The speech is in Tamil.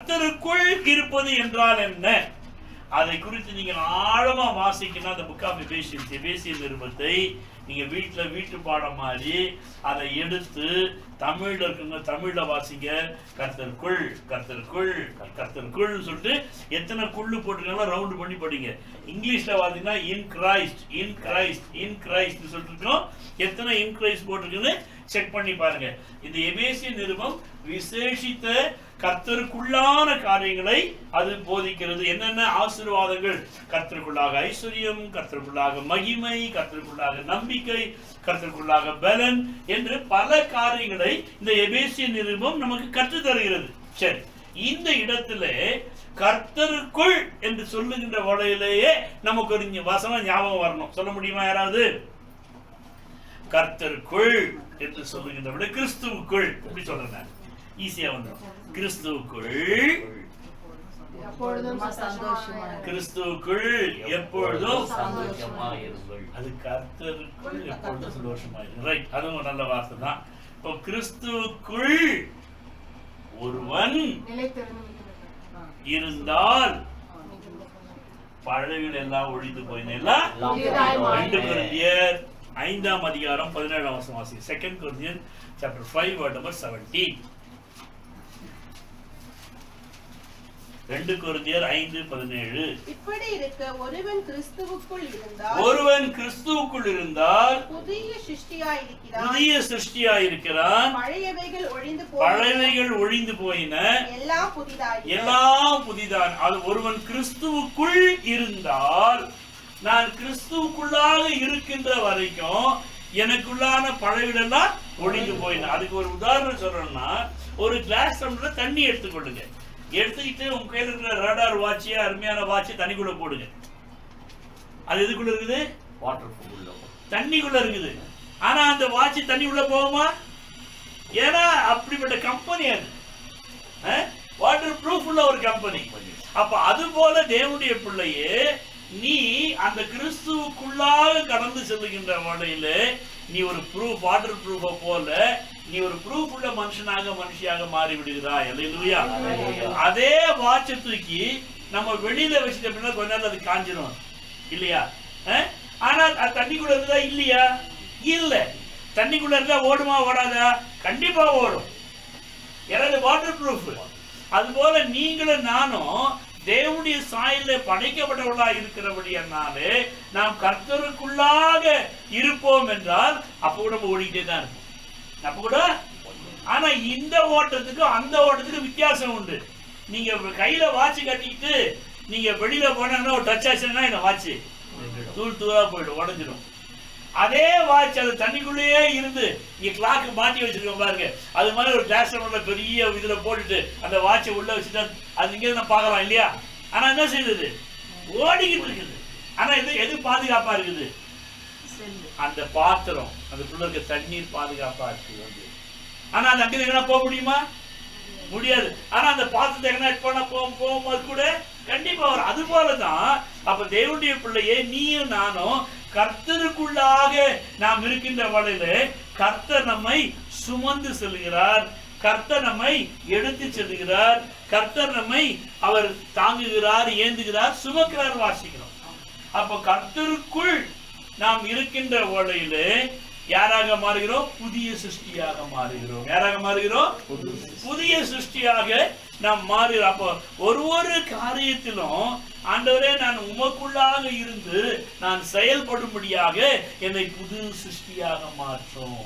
கர்த்தருக்குள் இருப்பது என்றால் என்ன? அதை குறித்து நீங்கள் ஆழமா வாசிக்கணும். அந்த புக் ஆஃப் எபேசியர் நிருபத்தை நீங்க வீட்டு பாடம் மாதிரி அதை எடுத்து தமிழ்ல இருக்குங்க, தமிழ்ல வாசிங்க. கர்த்தருக்குள் கர்த்தருக்குள் கர்த்தருக்குள் சொல்லிட்டு எத்தனை குள்ளு போட்டுருக்காங்களோ ரவுண்ட் பண்ணி படிங்க. இங்கிலீஷ்ல வாசிங்கன்னா in Christ in Christ in Christ சொல்லிருக்கோம். எத்தனை இன் கிரைஸ்ட் போட்டிருக்குன்னு செக் பண்ணி பாருங்க. இந்த எபேசியர் நிருபம் விசேஷித்த கர்த்தருக்குள்ளான காரியங்களை அது போதிக்கிறது. என்னென்ன ஆசீர்வாதங்கள்? கர்த்தருக்குள்ளாக ஐஸ்வர்யம், கர்த்தருக்குள்ளாக மகிமை, கர்த்தருக்குள்ளாக நம்பிக்கை, கர்த்தருக்குள்ளாக பலன் என்று பல காரியங்களை இந்த எபேசியர் நிருபம் நமக்கு கற்று தருகிறது. சரி, இந்த இடத்துல கர்த்தருக்குள் என்று சொல்லுகின்ற வகையிலேயே நமக்கு ஒரு வசனம் ஞாபகம் வரணும். சொல்ல முடியுமா யாராவது? கர்த்தருக்குள் என்று சொல்லுகின்ற விட கிறிஸ்துவுக்குள் எப்படி சொல்றேன்? ஈஸியா வந்துடும். கிறிஸ்துவுக்குள் கிறிஸ்துவுக்குள் எப்பொழுதும் சந்தோஷமாயிருங்கள். அது கர்த்தருக்குள் எப்பொழுதும் சந்தோஷமாயிருங்கள். ரைட், அதுவும் நல்ல வார்த்தை தான். இப்போ கிறிஸ்துவுக்குள் ஒருவன் இருந்தால் பழவிகள் எல்லாம் ஒழிந்து போயினா. 2 கொரிந்தியர் 5ஆம் அதிகாரம் 17ஆம் வசனம் வாசி. 2 Corinthians chapter 5 verse number 17. 2 கொரிந்தியர் 5:17. இப்படி இருக்க ஒருவன் கிறிஸ்துவுக்குள் இருந்தால் புதிய சிருஷ்டியாய் இருக்கிறான். பழையவைகள் ஒழிந்து போயின, எல்லாம் புதிதான். அது ஒருவன் கிறிஸ்துவுக்குள் இருந்தால், நான் கிறிஸ்துவுக்குள்ளாக இருக்கின்ற வரைக்கும் எனக்குள்ளான பழையெல்லாம் ஒழிந்து போயின. அதுக்கு ஒரு உதாரணம் சொல்றேன்னா, ஒரு கிளாஸ் டம்ளர்ல தண்ணி எடுத்துக்கொள்ளுங்க. எடுத்துக்கிட்டு உங்க கையில் இருக்கிற ரேடார் வாட்சிய, அருமையான வாட்சி தண்ணிக்குள்ள போடுங்க. அது எதுக்குள்ள இருக்குது? வாட்டர் தண்ணிக்குள்ள இருக்குது. ஆனா அந்த வாட்சி தண்ணி உள்ள போகுமா? ஏன்னா அப்படிப்பட்ட கம்பெனி அது. வாட்டர் ப்ரூஃப் உள்ள ஒரு கம்பெனி. அப்ப அது போல தேவனுடைய பிள்ளையே, நீ அந்த கிறிஸ்துவுக்குள்ளாக கடந்து செல்லுகின்ற வகையில நீ ஒரு ப்ரூஃப், வாட்டர் ப்ரூஃப போல நீ ஒரு ப்ரூஃப் உள்ள மனுஷியாக மாறி விடுகிறாய். அல்லேலூயா. அதே வாட்சை தூக்கி நம்ம வெளியில வச்சுட்ட அப்படின்னா கொஞ்ச நேரம் அது காஞ்சிடும் இல்லையா? ஆனா அது தண்ணிக்குள்ள இருந்தா இல்லையா? இல்ல. தண்ணிக்குள்ள இருந்தா ஓடுமா ஓடாதா? கண்டிப்பா ஓடும். ஏதாவது வாட்டர் ப்ரூஃப். அது போல நீங்களும் நானும் தேவனுடைய சாயல படைக்கப்பட்டவர்களா இருக்கிறபடியாலே நாம் கர்த்தருக்குள்ளாக இருப்போம் என்றால் அப்ப கூட நம்ம ஓடிக்கிட்டே தான் இருப்போம். அப்ப கூட. ஆனா இந்த ஓட்டத்துக்கும் அந்த ஓட்டத்துக்கும் வித்தியாசம் உண்டு. நீங்க கையில வாட்சி கட்டிக்கிட்டு நீங்க வெளியில போனா ஒரு டச் ஆச்சுன்னா என்ன வாட்சி தூள் தூளா போயிடும், உடஞ்சிடும். அதே வாட்ச் அது தண்ணிக்குள்ளேயே இருந்து இங்க கிளாக்கு மாட்டி வச்சிருக்கோம் பாருங்க. அது மாதிரி ஒரு கிளாஸ் பெரிய இதுல போட்டுட்டு அந்த வாட்சை உள்ள வச்சுட்டா அது இங்க நம்ம பார்க்கலாம் இல்லையா? ஆனா என்ன செய்யுது? ஓடிக்கிட்டு இருக்குது. ஆனா எது பாதுகாப்பா இருக்குது? அந்த பாத்திரம், அதுக்குள்ள இருக்க தண்ணீர் பாதுகாப்பா இருக்கு. ஆனா அது அங்கே எங்கன்னா போக முடியுமா? முடியாது. ஆனா அந்த பாத்திரத்தை எங்கன்னா பண்ண போகும்போது கூட கண்டிப்பா வரும். அது போலதான் அப்ப தேவனுடைய பிள்ளையே நீயும் நானும் கர்த்தருக்குள்ளாக நாம் இருக்கின்ற வகையில கர்த்தர் நம்மை சுமந்து செல்கிறார், கர்த்தர் நம்மை எடுத்து செல்கிறார், கர்த்தர் நம்மை அவர் தாங்குகிறார், ஏந்துகிறார், சுமக்கிறார், வாசிக்கிறோம். அப்ப கர்த்தருக்குள் நாம் இருக்கின்ற வகையில யாராக மாறுகிறோம்? புதிய சிருஷ்டியாக மாறுகிறோம். யாராக மாறுகிறோம்? புதிய சிருஷ்டியாக நாம் மாறுகிறோம். அப்போ ஒரு காரியத்திலும் ஆண்டவரே நான் உமக்குள்ளாக இருந்து நான் செயல்படும்படியாக என்னை புது சிருஷ்டியாக மாற்றும்.